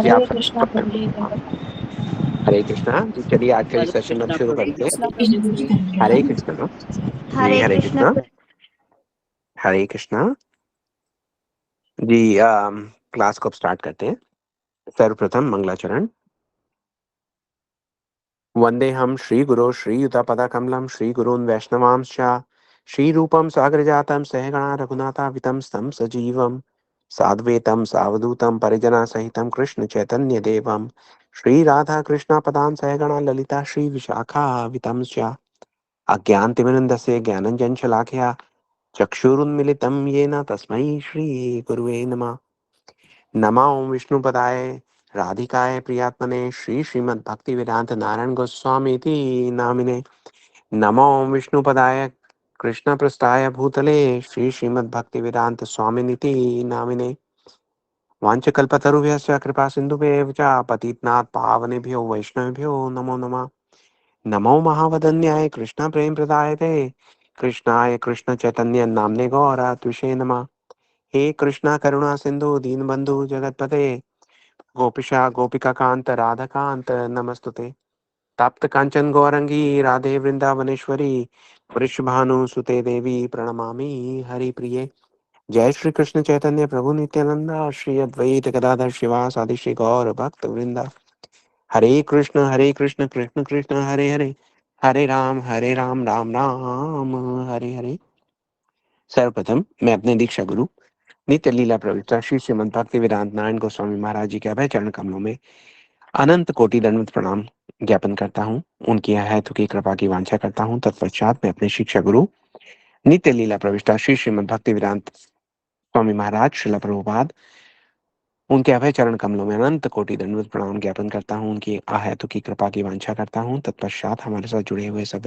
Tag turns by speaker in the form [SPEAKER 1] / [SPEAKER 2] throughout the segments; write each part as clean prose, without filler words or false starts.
[SPEAKER 1] जी
[SPEAKER 2] हरे
[SPEAKER 1] आप सब
[SPEAKER 2] कृष्णा प्रभु।
[SPEAKER 1] हरे कृष्णा जी। चलिए आज का ये
[SPEAKER 3] हरे
[SPEAKER 1] सेशन हम
[SPEAKER 3] कृष्णा
[SPEAKER 1] शुरू
[SPEAKER 3] प्रभु।
[SPEAKER 1] करते हैं। हरे कृष्णा जी।
[SPEAKER 4] हरे
[SPEAKER 1] हरे
[SPEAKER 4] कृष्ण।
[SPEAKER 1] कृष्णा। हरे कृष्णा जी। क्लास को अब स्टार्ट करते हैं। सर्वप्रथम मंगलाचरण। वंदे हम श्री गुरो श्रीयुतापद कमलम श्री गुरून् वैष्णवांश्च श्री रूपम सागर जातम सहगणा रघुनाथा वितम स्तम सजीवम साद्वैतम सावधूतम परिजना सहितम कृष्ण चैतन्य देवम श्री राधा कृष्णा पदान सहगणा ललिता श्री विशाखा वितम अज्ञानतिमिरन्दस्य ज्ञानञ्जन शलाकया चक्षुरुन्मिलितं येन तस्मै श्रीगुरुवे नमः। नमः ओं विष्णुपदाय राधिकाय प्रियात्मने श्री श्रीमद्भक्तिवेदांत नारायण गोस्वामी इति नामिने। नमः ओं विष्णुपदाय कृष्णपृष्ठाय भूतले श्री श्रीमद्भक्तिवेदांत स्वामिनिति नामिने। वाञ्छकल्पतरुभ्यश्च कृपा सिन्धुभ्येव च पतितनाथ पावनेभ्यो वैष्णवेभ्यो नमो नमः। नमो महावदन्याय कृष्ण प्रेम प्रदायते कृष्णाय कृष्ण चैतन्य नामने गौरा त्विषे नमः। हे कृष्णा करुणा सिंधु दीनबंधु जगतपते गोपिशा गोपिका कांत राधा कांत नमस्तुते। तप्त कांचन गौरंगी राधे वृंदावनेश्वरी वृषभानु सुते देवी प्रणमामि हरि प्रिये। जय श्री कृष्ण चैतन्य प्रभु नित्यानंद श्री अद्वैत गदाधर शिवासादि श्री गौर भक्त वृंदा। हरे कृष्ण कृष्ण कृष्ण हरे हरे हरे राम राम राम हरे हरे। सर्वप्रथम मैं अपने दीक्षा गुरु नित्य लीला प्रवृत्ता श्री श्रीमंत भक्ति वेदांत नारायण गोस्वामी महाराज जी के अभय चरण कमलों में अनंत कोटि दंडवत प्रणाम ज्ञापन करता हूँ। उनकी अहेतु की कृपा की वांछा करता हूँ। तत्पश्चात मैं अपने शिक्षा गुरु नित्य लीला प्रविष्टा श्री श्रीमद् भक्ति वेदांत स्वामी महाराज श्रील प्रभुपाद उनके अभय चरण कमलों में अनंत कोटि दंडवत प्रणाम ज्ञापन करता हूँ। उनकी अहेतु की कृपा की वांछा करता हूँ। तत्पश्चात हमारे साथ जुड़े हुए सब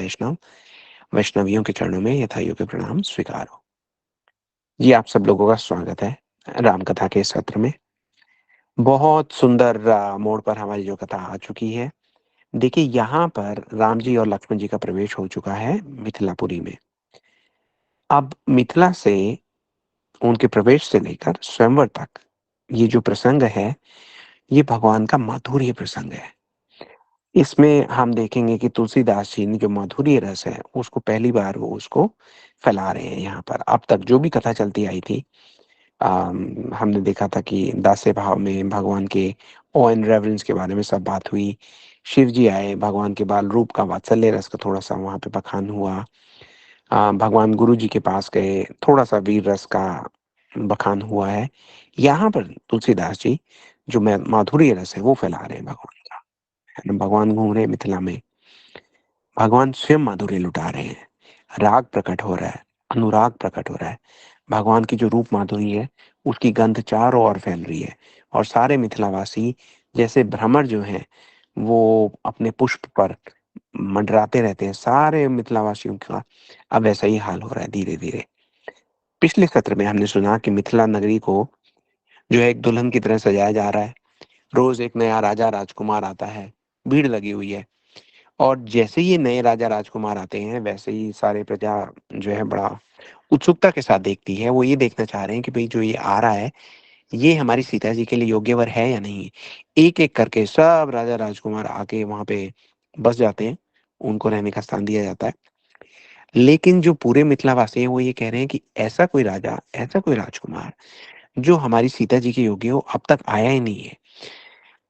[SPEAKER 1] वैष्णवियों के चरणों में यथायोग्य प्रणाम स्वीकार हो। जी आप सब लोगों का स्वागत है राम कथा के सत्र में। बहुत सुंदर मोड़ पर हमारी जो कथा आ चुकी है। देखिए यहाँ पर राम जी और लक्ष्मण जी का प्रवेश हो चुका है मिथिलापुरी में। अब मिथिला से उनके प्रवेश से लेकर स्वयंवर तक ये जो प्रसंग है ये भगवान का माधुर्य प्रसंग है। इसमें हम देखेंगे कि तुलसीदास जी ने जो माधुर्य रस है उसको पहली बार वो उसको फैला रहे हैं यहाँ पर। अब तक जो भी कथा चलती आई थी हमने देखा था कि दास्य भाव में भगवान के ओ एंड रेवरेंस के बारे में सब बात हुई। शिव जी आए, भगवान के बाल रूप का वात्सल्य रस का थोड़ा सा वहां पे बखान हुआ। भगवान गुरु जी के पास गए, थोड़ा सा वीर रस का बखान हुआ है। यहाँ पर तुलसीदास जी जो माधुर्य रस है वो फैला रहे हैं भगवान का, है ना। भगवान घूम रहे हैं मिथिला में, भगवान स्वयं माधुर्य लुटा रहे हैं, राग प्रकट हो रहा है, अनुराग प्रकट हो रहा है। भगवान की जो रूप माधुरी है उसकी गंध चारों ओर फैल रही है और सारे मिथिलावासी जैसे भ्रमर जो हैं वो अपने पुष्प पर मंडराते रहते हैं, सारे मिथिलावासियों का अब वैसा ही हाल हो रहा है धीरे धीरे। पिछले सत्र में हमने सुना कि मिथिला नगरी को जो है एक दुल्हन की तरह सजाया जा रहा है। रोज एक नया राजा राजकुमार आता है, भीड़ लगी हुई है। और जैसे ही ये नए राजा राजकुमार आते हैं वैसे ही सारे प्रजा जो है बड़ा उत्सुकता के साथ देखती है। वो ये देखना चाह रहे हैं कि भाई जो ये आ रहा है ये हमारी सीता जी के लिए योग्य वर है या नहीं। एक एक करके सब राजा राजकुमार आके वहां पे बस जाते हैं, उनको रहने का स्थान दिया जाता है। लेकिन जो पूरे मिथिलावासी हैं वो ये कह रहे हैं कि ऐसा कोई राजा, ऐसा कोई राजकुमार जो हमारी सीता जी के योग्य हो अब तक आया ही नहीं है।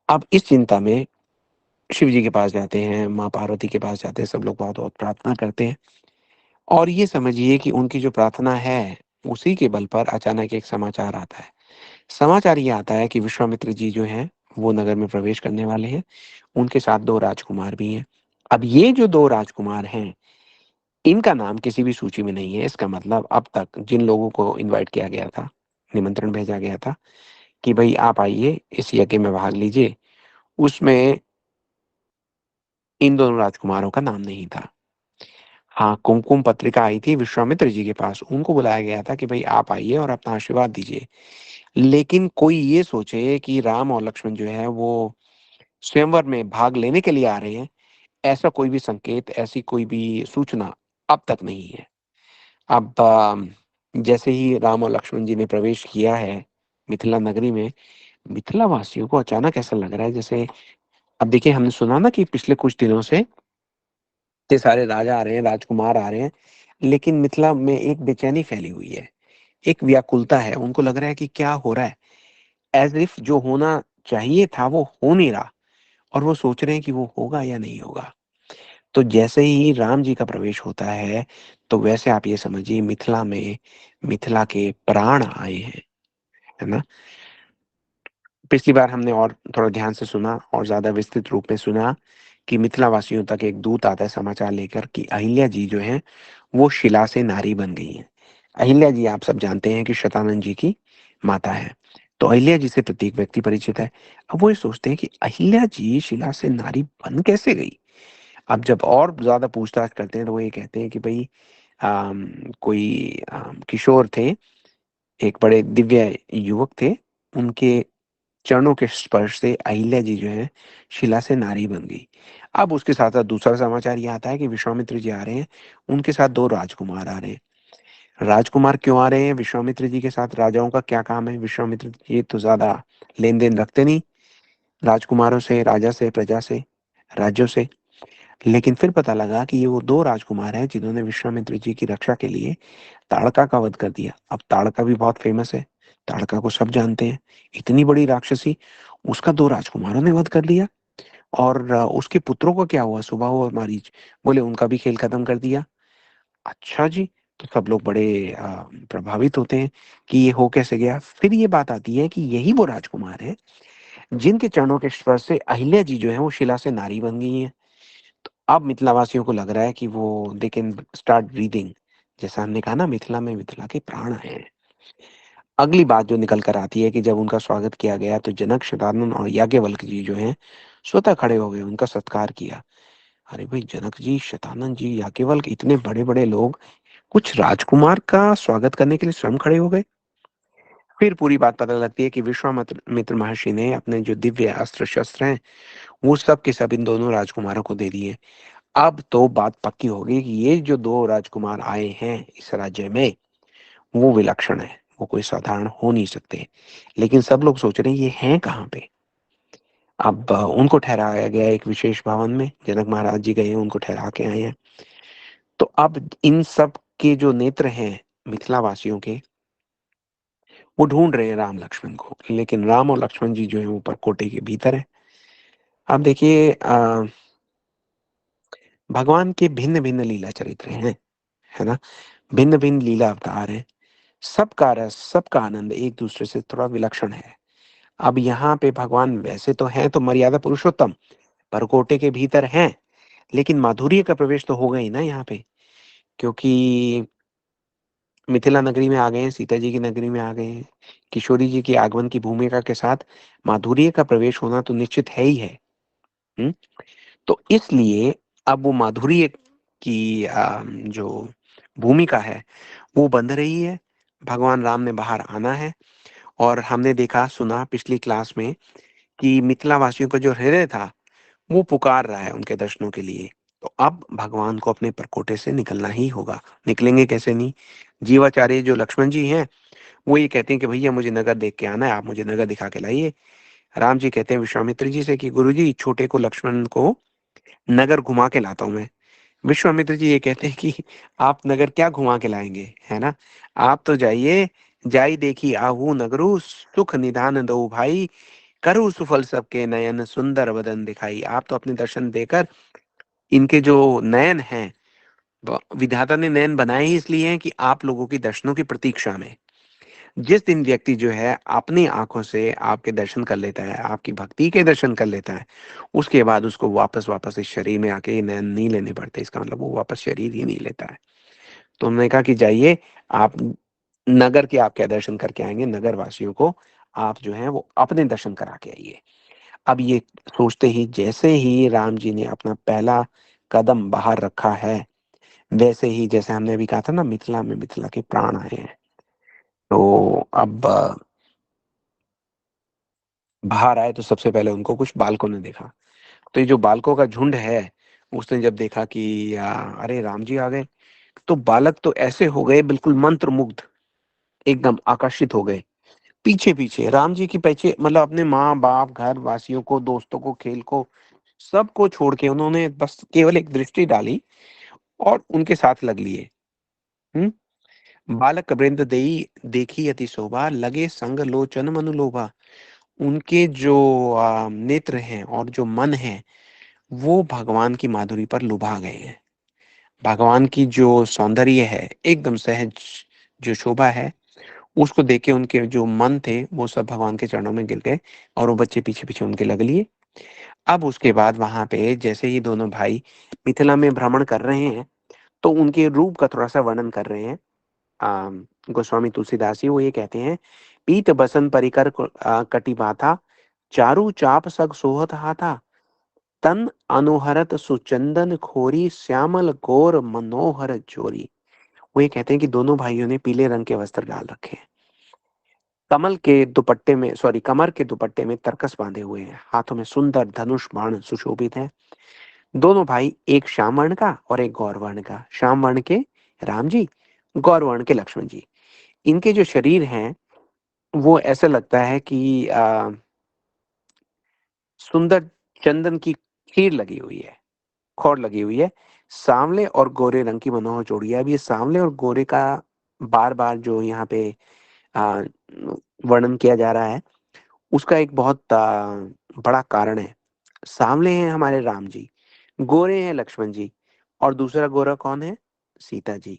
[SPEAKER 1] अब इस चिंता में शिव जी के पास जाते हैं, माँ पार्वती के पास जाते हैं, सब लोग बहुत बहुत प्रार्थना करते हैं। और ये समझिए कि उनकी जो प्रार्थना है उसी के बल पर अचानक एक समाचार आता है। समाचार ये आता है कि विश्वामित्र जी जो हैं वो नगर में प्रवेश करने वाले हैं। उनके साथ दो राजकुमार भी हैं। अब ये जो दो राजकुमार हैं इनका नाम किसी भी सूची में नहीं है। इसका मतलब अब तक जिन लोगों को इनवाइट किया गया था, निमंत्रण भेजा गया था कि भाई आप आइए इस यज्ञ में भाग लीजिए, उसमें इन दोनों राजकुमारों का नाम नहीं था। हाँ, कुमकुम पत्रिका आई थी विश्वामित्र जी के पास, उनको बुलाया गया था कि भाई आप आइए और अपना आशीर्वाद दीजिए। लेकिन कोई ये सोचे कि राम और लक्ष्मण जो है वो स्वयंवर में भाग लेने के लिए आ रहे हैं, ऐसा कोई भी संकेत, ऐसी कोई भी सूचना अब तक नहीं है। अब जैसे ही राम और लक्ष्मण जी ने प्रवेश किया है मिथिला नगरी में, मिथिला वासियों को अचानक ऐसा लग रहा है जैसे, अब देखिए हमने सुना ना कि पिछले कुछ दिनों से इतने सारे राजा आ रहे हैं, राजकुमार आ रहे हैं, लेकिन मिथिला में एक बेचैनी फैली हुई है, एक व्याकुलता है। उनको लग रहा है कि क्या हो रहा है, एज इफ जो होना चाहिए था वो हो नहीं रहा, और वो सोच रहे हैं कि वो होगा या नहीं होगा। तो जैसे ही राम जी का प्रवेश होता है, तो वैसे आप ये समझिए मिथिला में मिथिला के प्राण आए हैं, है ना। पिछली बार हमने और थोड़ा ध्यान से सुना और ज्यादा विस्तृत रूप में सुना कि मिथिला वासियों तक एक दूत आता है समाचार लेकर कि अहिल्या जी जो है वो शिला से नारी बन गई हैं। अहिल्या जी आप सब जानते हैं कि शतानंद जी की माता है। तो अहिल्या जी से प्रत्येक व्यक्ति परिचित है। अब वो ये सोचते हैं कि अहिल्या जी शिला से नारी बन कैसे गई। अब जब और ज्यादा पूछताछ करते हैं तो वो ये कहते हैं कि भाई कोई किशोर थे, एक बड़े दिव्य युवक थे, उनके चरणों के स्पर्श से अहिल्या जी जो है शिला से नारी बन गई। अब उसके साथ साथ दूसरा समाचार ये आता है कि विश्वामित्र जी आ रहे हैं, उनके साथ दो राजकुमार आ रहे हैं। राजकुमार क्यों आ रहे हैं विश्वामित्र जी के साथ, राजाओं का क्या काम है, विश्वामित्र जी तो ज्यादा लेन देन रखते नहीं राजकुमारों से, राजा से, प्रजा से, राज्यों से। लेकिन फिर पता लगा कि ये वो दो राजकुमार हैं जिन्होंने विश्वामित्र जी की रक्षा के लिए ताड़का का वध कर दिया। अब ताड़का भी बहुत फेमस है, ताड़का को सब जानते हैं, इतनी बड़ी राक्षसी, उसका दो राजकुमारों ने वध कर लिया। और उसके पुत्रों का क्या हुआ, सुबाहु और मारीच, बोले उनका भी खेल खत्म कर दिया। अच्छा जी। तो सब लोग बड़े प्रभावित होते हैं कि ये हो कैसे गया। फिर ये बात आती है कि यही वो राजकुमार है जिनके चरणों के स्पर्श से अहिल्या जी जो है वो शिला से नारी बन गई है। तो अब मिथिला वासियों को लग रहा है कि वो दे कैन स्टार्ट ब्रीदिंग, जैसा हमने कहा ना मिथिला में मिथिला के प्राण हैं। अगली बात जो निकल कर आती है कि जब उनका स्वागत किया गया तो जनक, शतानन और याज्ञवल्क्य जी जो हैं स्वतः खड़े हो गए, उनका सत्कार किया। अरे भाई, जनक जी, शतानन जी, याज्ञवल्क्य, इतने बड़े बड़े लोग कुछ राजकुमार का स्वागत करने के लिए स्वयं खड़े हो गए। फिर पूरी बात पता लगती है कि विश्वामित्र मित्र महर्षि ने अपने जो दिव्य अस्त्र शस्त्र हैं वो सब के सब इन दोनों राजकुमारों को दे दिए। अब तो बात पक्की हो गई कि ये जो दो राजकुमार आए हैं इस राज्य में वो विलक्षण है, वो कोई साधारण हो नहीं सकते। लेकिन सब लोग सोच रहे हैं ये हैं कहाँ पे। अब उनको ठहराया गया एक विशेष भवन में, जनक महाराज जी गए हैं, उनको ठहरा के आए हैं। तो अब इन सब के जो नेत्र हैं मिथिला वासियों के, वो ढूंढ रहे हैं राम लक्ष्मण को, लेकिन राम और लक्ष्मण जी जो है ऊपर कोटे के भीतर है। अब देखिए भगवान के भिन्न भिन्न लीला चरित्र हैं, है ना, भिन्न भिन्न लीला अवतार हैं। सबका रस, सबका आनंद एक दूसरे से थोड़ा विलक्षण है। अब यहाँ पे भगवान वैसे तो हैं तो मर्यादा पुरुषोत्तम, परकोटे के भीतर हैं, लेकिन माधुर्य का प्रवेश तो होगा ही ना यहाँ पे, क्योंकि मिथिला नगरी में आ गए हैं, सीता जी की नगरी में आ गए हैं। किशोरी जी के आगमन की भूमिका के साथ माधुर्य का प्रवेश होना तो निश्चित है ही है। हम्म? तो इसलिए अब वो माधुर्य की जो भूमिका है वो बंध रही है। भगवान राम ने बाहर आना है। और हमने देखा सुना पिछली क्लास में कि मिथिला वासियों का जो हृदय था वो पुकार रहा है उनके दर्शनों के लिए। तो अब भगवान को अपने परकोटे से निकलना ही होगा। निकलेंगे कैसे नहीं। जीवाचार्य जो लक्ष्मण जी हैं वो ये कहते हैं कि भैया मुझे नगर देख के आना है, आप मुझे नगर दिखा के लाइए। राम जी कहते हैं विश्वामित्र जी से कि गुरु जी छोटे को, लक्ष्मण को नगर घुमा के लाता हूं मैं। विश्वामित्र जी ये कहते हैं कि आप नगर क्या घुमा के लाएंगे, है ना, आप तो जाइए, जाई देखी आहू नगरू, सुख निधान दो भाई, करु सुफल सबके नयन, सुंदर वदन दिखाई। आप तो अपने दर्शन देकर, इनके जो नयन हैं, विधाता ने नयन बनाए ही इसलिए हैं कि आप लोगों की दर्शनों की प्रतीक्षा में। जिस दिन व्यक्ति जो है अपनी आंखों से आपके दर्शन कर लेता है, आपकी भक्ति के दर्शन कर लेता है, उसके बाद उसको वापस वापस इस शरीर में आके नयन नहीं लेने पड़ते। इसका मतलब वो वापस शरीर ही नहीं लेता है। तो हमने कहा कि जाइए आप नगर के, आप क्या दर्शन करके आएंगे, नगर वासियों को आप जो है वो अपने दर्शन करा के आइए। अब ये सोचते ही जैसे ही राम जी ने अपना पहला कदम बाहर रखा है, वैसे ही जैसे हमने अभी कहा था ना मिथिला में मिथिला के प्राण आए हैं। तो अब बाहर आए तो सबसे पहले उनको कुछ बालकों ने देखा। तो ये जो बालकों का झुंड है, उसने जब देखा कि अरे राम जी आ गए, तो बालक तो ऐसे हो गए बिल्कुल मंत्र मुग्ध, एकदम आकर्षित हो गए। पीछे पीछे राम जी की पीछे, मतलब अपने माँ बाप, घर वासियों को, दोस्तों को, खेल को, सबको छोड़ के उन्होंने बस केवल एक दृष्टि डाली और उनके साथ लग लिए। हम्म। बालक वृंद देई देखी अति शोभा, लगे संग लोचन मनु लोभा। उनके जो नेत्र हैं और जो मन है, वो भगवान की माधुरी पर लुभा गए हैं। भगवान की जो सौंदर्य है, एकदम सहज जो शोभा है, उसको देख के उनके जो मन थे वो सब भगवान के चरणों में गिर गए और वो बच्चे पीछे पीछे उनके लग लिए। अब उसके बाद वहां पे जैसे ही दोनों भाई मिथिला में भ्रमण कर रहे हैं, तो उनके रूप का थोड़ा सा वर्णन कर रहे हैं गोस्वामी तुलसीदास जी। वो ये कहते हैं, पीत बसन परिकर कटि बाथा, चारु चाप सग सोहत हाथा, तन अनुहरत सुचंदन खोरी, श्यामल गौर मनोहर जोरी। वो ये कहते हैं कि दोनों भाइयों ने पीले रंग के वस्त्र डाल रखे हैं, कमल के दुपट्टे में, सॉरी, कमर के दुपट्टे में तरकस बांधे हुए हैं, हाथों में सुंदर धनुष बाण सुशोभित है। दोनों भाई, एक श्याम वर्ण का और एक गौर वर्ण का। श्याम वर्ण के राम जी, गौर वर्ण के लक्ष्मण जी। इनके जो शरीर हैं वो ऐसा लगता है कि सुंदर चंदन की खीर लगी हुई है, खौर लगी हुई है। सांवले और गोरे रंग की मनोहर जोड़ी है। अब ये सांवले और गोरे का बार बार जो यहाँ पे आ, वर्णन किया जा रहा है, उसका एक बहुत बड़ा कारण है। सांवले हैं हमारे राम जी, गोरे हैं लक्ष्मण जी, और दूसरा गोरा कौन है? सीता जी।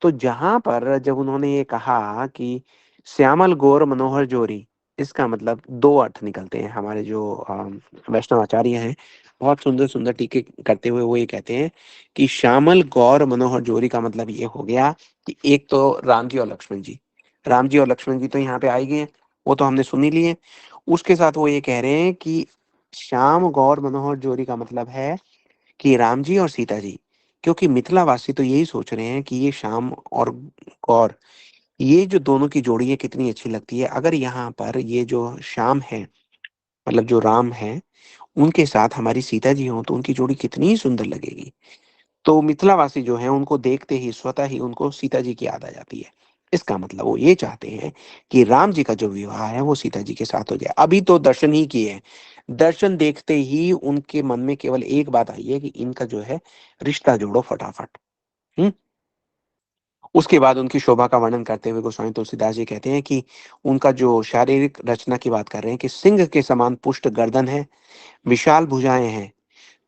[SPEAKER 1] तो जहां पर जब उन्होंने ये कहा कि श्यामल गौर मनोहर जोरी, इसका मतलब दो अर्थ निकलते हैं। हमारे जो वैष्णव आचार्य हैं, बहुत सुंदर सुंदर टीके करते हुए वो ये कहते हैं कि श्यामल गौर मनोहर जोरी का मतलब ये हो गया कि एक तो राम जी और लक्ष्मण जी, राम जी और लक्ष्मण जी तो यहाँ पे आए गए हैं, वो तो हमने सुन ही लिए। उसके साथ वो ये कह रहे हैं कि श्याम गौर मनोहर जोरी का मतलब है कि राम जी और सीता जी। क्योंकि मिथिला वासी तो यही सोच रहे हैं कि ये श्याम और गौर, ये जो दोनों की जोड़ी है कितनी अच्छी लगती है। अगर यहाँ पर ये जो श्याम है, मतलब जो राम है, उनके साथ हमारी सीता जी हो तो उनकी जोड़ी कितनी ही सुंदर लगेगी। तो मिथिलावासी जो है उनको देखते ही स्वतः ही उनको सीता जी की याद आ जाती है। इसका मतलब वो ये चाहते हैं कि राम जी का जो विवाह है वो सीता जी के साथ हो जाए। अभी तो दर्शन ही किए हैं, दर्शन देखते ही उनके मन में केवल एक बात आई है कि इनका जो है रिश्ता जोड़ो फटाफट। हम्म। उसके बाद उनकी शोभा का वर्णन करते हुए गोस्वामी तुलसीदास जी कहते हैं कि उनका जो शारीरिक रचना की बात कर रहे हैं कि सिंह के समान पुष्ट गर्दन है, विशाल भुजाएं हैं,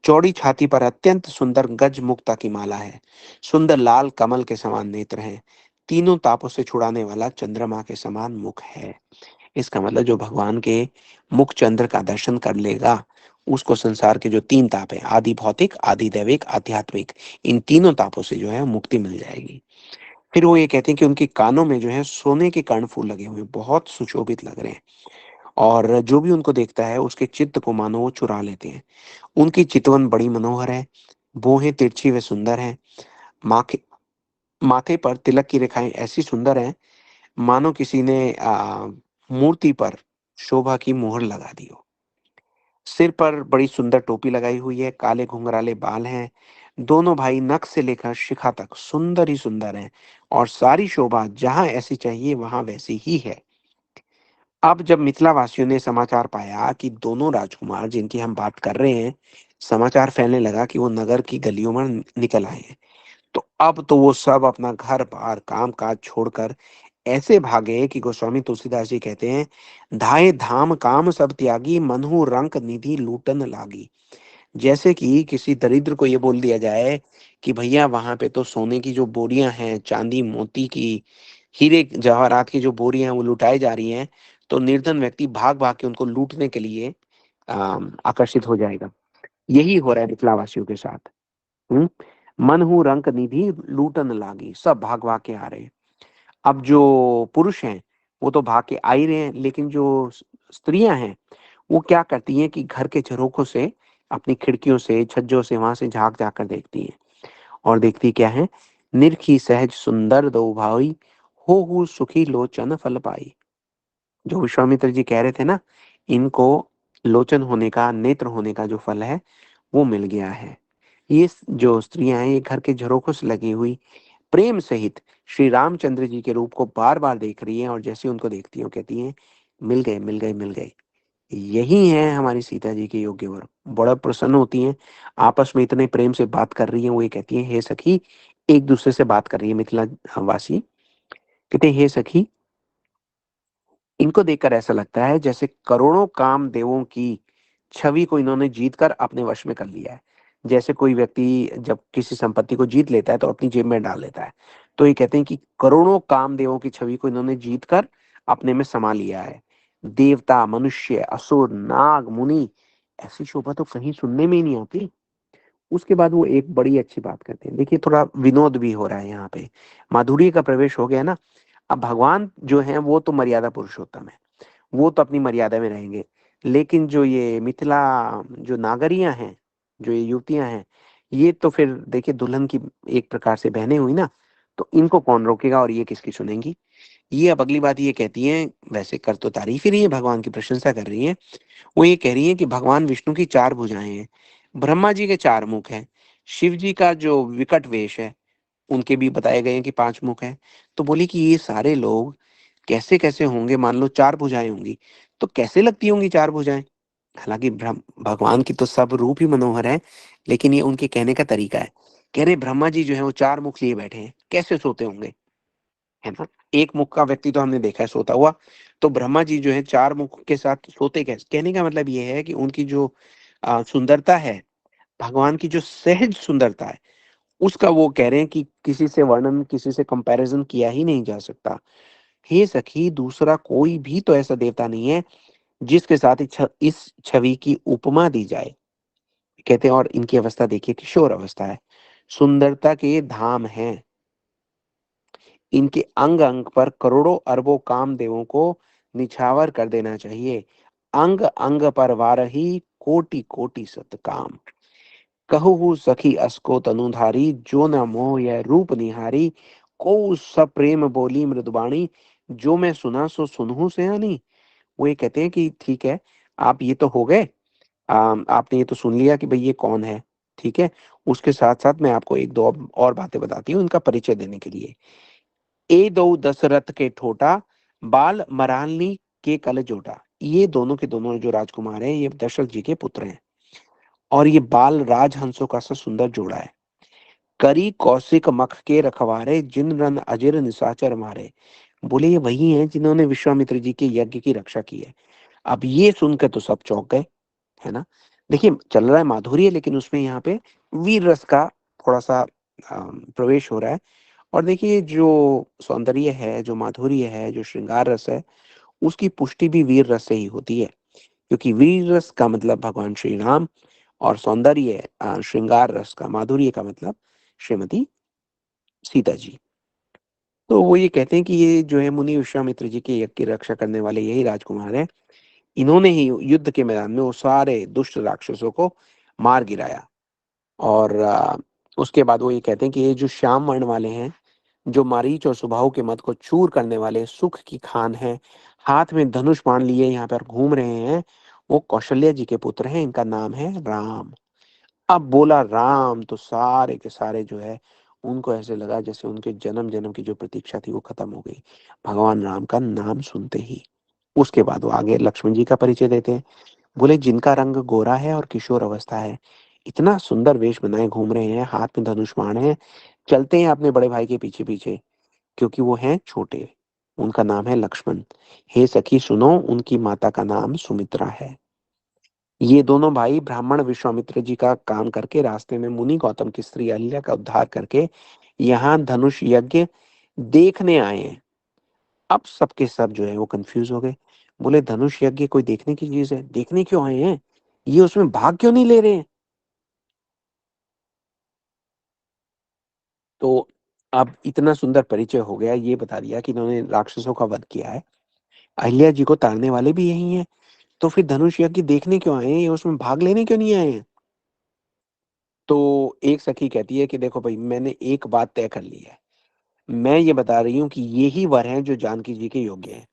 [SPEAKER 1] चौड़ी छाती पर अत्यंत सुंदर गज मुक्ता की माला है, सुंदर लाल कमल के समान नेत्र हैं, तीनों तापों से छुड़ाने वाला चंद्रमा के समान मुख है। इसका मतलब जो भगवान के मुख चंद्र का दर्शन कर लेगा, उसको संसार के जो तीन ताप है, आदि भौतिक, आदि दैविक, आध्यात्मिक, इन तीनों तापों से जो है मुक्ति मिल जाएगी। फिर वो ये कहते हैं कि उनके कानों में जो है सोने के कर्णफूल लगे हुए, बहुत सुशोभित लग रहे हैं, और जो भी उनको देखता है उसके चित्त को मानो वो चुरा लेते हैं। उनकी चितवन बड़ी मनोहर है, भौहें तिरछी व सुंदर हैं, माथे माथे पर तिलक की रेखाएं ऐसी सुंदर हैं मानो किसी ने मूर्ति पर शोभा की मोहर लगा दी हो। सिर पर बड़ी सुंदर टोपी लगाई हुई है, काले घुंघराले बाल हैं। दोनों भाई नख से लेकर शिखा तक सुंदर ही सुंदर हैं, और सारी शोभा जहां ऐसी चाहिए वहां वैसी ही है। अब जब मिथिला वासियों ने समाचार पाया कि दोनों राजकुमार जिनकी हम बात कर रहे हैं, समाचार फैलने लगा कि वो नगर की गलियों में निकल आए हैं, तो अब तो वो सब अपना घर बार काम काज छोड़कर ऐसे भागे कि गोस्वामी तुलसीदास जी कहते हैं, धाये धाम काम सब त्यागी, मनहु रंक निधि लूटन लागी। जैसे कि किसी दरिद्र को ये बोल दिया जाए कि भैया वहां पे तो सोने की जो बोरियां हैं, चांदी मोती की, हीरे जवाहरात की जो बोरियां हैं वो लुटाई जा रही हैं, तो निर्धन व्यक्ति भाग भाग के उनको लूटने के लिए आकर्षित हो जाएगा। यही हो रहा है मिथिला वासियों के साथ। हम्म। मन हूँ रंक निधि लूटन लागी, सब भाग भाग के आ रहे हैं। अब जो पुरुष हैं वो तो भाग के आ ही रहे हैं, लेकिन जो स्त्रियां हैं वो क्या करती हैं कि घर के झरोखों से, अपनी खिड़कियों से, छज्जों से, वहां से झांक झांक कर देखती हैं। और देखती क्या है? निरखी सहज सुंदर दो भाई, हो सुखी लोचन फल पाई। जो विश्वामित्र जी कह रहे थे ना, इनको लोचन होने का, नेत्र होने का जो फल है वो मिल गया है। ये जो स्त्रियां हैं ये घर के झरोखों से लगी हुई प्रेम सहित श्री रामचंद्र जी के रूप को बार बार देख रही हैं, और जैसे उनको देखती हैं वो कहती हैं, मिल गए मिल गए मिल गए, यही है हमारी सीता जी के योग्य वर। बड़ा प्रसन्न होती हैं, आपस में इतने प्रेम से बात कर रही हैं, वो ये कहती हैं, हे सखी, एक दूसरे से बात कर रही है मिथिला वासी, कहते हैं, हे सखी, इनको देखकर ऐसा लगता है जैसे करोड़ों काम देवों की छवि को इन्होंने जीत कर अपने वश में कर लिया है। जैसे कोई व्यक्ति जब किसी संपत्ति को जीत लेता है तो अपनी जेब में डाल लेता है, तो ये कहते हैं कि करोड़ों काम देवों की छवि को इन्होंने जीत कर अपने में समा लिया है। देवता, मनुष्य, असुर, नाग, मुनि, ऐसी शोभा तो कहीं सुनने में ही नहीं आती। उसके बाद वो एक बड़ी अच्छी बात करते हैं, देखिए थोड़ा विनोद भी हो रहा है यहाँ पे, माधुर्य का प्रवेश हो गया ना। अब भगवान जो है वो तो मर्यादा पुरुषोत्तम है, वो तो अपनी मर्यादा में रहेंगे, लेकिन जो ये मिथिला, जो नागरियां हैं, जो ये युवतियां हैं, ये तो फिर देखिए दुल्हन की एक प्रकार से बहनें हुई ना, तो इनको कौन रोकेगा और ये किसकी सुनेंगी। ये अब अगली बात ये कहती हैं, वैसे कर तो तारीफ ही रही है, भगवान की प्रशंसा कर रही है, वो ये कह रही है कि भगवान विष्णु की चार भुजाएं हैं, ब्रह्मा जी के चार मुख हैं, शिव जी का जो विकट वेश है, उनके भी बताए गए हैं कि पांच मुख हैं। तो बोली कि ये सारे लोग कैसे कैसे होंगे, मान लो चार भुजाएं होंगी, तो कैसे लगती होंगी चार भुजाएं। हालांकि भगवान की तो सब रूप ही मनोहर है, लेकिन ये उनके कहने का तरीका है। कह रहे ब्रह्मा जी जो है वो चार मुख लिए बैठे हैं, कैसे सोते होंगे, है ना। एक मुख का व्यक्ति तो हमने देखा है सोता हुआ, तो ब्रह्मा जी जो है चार मुख के साथ सोते कैसे। कहने का मतलब ये है कि उनकी जो सुंदरता है, भगवान की जो सहज सुंदरता है, उसका वो कह रहे हैं कि किसी से वर्णन, किसी से कंपैरिजन किया ही नहीं जा सकता। हे सखी, दूसरा कोई भी तो ऐसा देवता नहीं है जिसके साथ इस छवि की उपमा दी जाए। कहते हैं, और इनकी अवस्था देखिए, किशोर अवस्था है, सुंदरता के धाम है, इनके अंग अंग पर करोड़ों अरबों कामदेवों को निछावर कर देना चाहिए। अंग अंग पर वारही, कोटि कोटि सत काम। कहु सखी असको तनुधारी, जो न मोह यह रूप निहारी। को सब प्रेम बोली मृदुबाणी, जो मैं सुना सो सुनहु सयानी। वो ये कहते हैं कि ठीक है, आप ये तो हो गए, आपने ये तो सुन लिया कि भाई ये कौन है, ठीक है। उसके साथ साथ मैं आपको एक दो और बातें बताती हूँ इनका परिचय देने के लिए। ए दो दशरथ के ठोटा, बाल मरालनी के कल जोटा। ये दोनों के दोनों जो राजकुमार हैं, ये दशरथ जी के पुत्र हैं, और ये बाल राजहंसों का सा सुंदर जोड़ा है। करी कौशिक मख के रखवारे, जिन रन अजिर निशाचर मारे। बोले ये वही हैं जिन्होंने विश्वामित्र जी के यज्ञ की रक्षा की है। अब ये सुनकर तो सब चौंक गए, है ना। देखिए चल रहा है माधुर्य, लेकिन उसमें यहाँ पे वीर रस का थोड़ा सा प्रवेश हो रहा है। और देखिए जो सौंदर्य है, जो माधुर्य है, जो श्रृंगार रस है, उसकी पुष्टि भी वीर रस से ही होती है, क्योंकि वीर रस का मतलब भगवान श्री राम, और सौंदर्य श्रृंगार रस का, माधुर्य का मतलब श्रीमती सीता जी। तो वो ये कहते हैं कि ये जो है मुनि विश्वामित्र जी के यज्ञ की रक्षा करने वाले यही राजकुमार हैं। इन्होंने ही युद्ध के मैदान में वो सारे दुष्ट राक्षसों को मार गिराया। और उसके बाद वो ये कहते हैं कि ये जो श्याम वर्ण वाले हैं, जो मारीच और सुबाहु के मद को चूर करने वाले सुख की खान है, हाथ में धनुष बाण लिए यहाँ पर घूम रहे हैं, वो कौशल्या जी के पुत्र हैं, इनका नाम है राम। अब बोला राम तो सारे के सारे जो है, उनको ऐसे लगा जैसे उनके जन्म जन्म की जो प्रतीक्षा थी वो खत्म हो गई, भगवान राम का नाम सुनते ही। उसके बाद वो आगे लक्ष्मण जी का परिचय देते हैं। बोले जिनका रंग गोरा है और किशोर अवस्था है, इतना सुंदर वेश बनाए घूम रहे हैं, हाथ में धनुष बाण है, चलते हैं अपने बड़े भाई के पीछे पीछे, क्योंकि वो हैं छोटे, उनका नाम है लक्ष्मण। हे सखी सुनो, उनकी माता का नाम सुमित्रा है। ये दोनों भाई ब्राह्मण विश्वामित्र जी का काम करके रास्ते में मुनि गौतम की स्त्री अहिल्या का उद्धार करके यहाँ धनुष यज्ञ देखने आए हैं। अब सबके सब जो है वो कंफ्यूज हो गए। बोले धनुष यज्ञ कोई देखने की चीज है, देखने क्यों आए हैं, ये उसमें भाग क्यों नहीं ले रहे हैं। तो अब इतना सुंदर परिचय हो गया, ये बता दिया कि इन्होंने राक्षसों का वध किया है, अहिल्या जी को तारने वाले भी यही हैं, तो फिर धनुष यज्ञ देखने क्यों आए हैं, ये उसमें भाग लेने क्यों नहीं आए हैं। तो एक सखी कहती है कि देखो भाई, मैंने एक बात तय कर ली है, मैं ये बता रही हूँ कि ये ही वर हैं जो जानकी जी के योग्य हैं,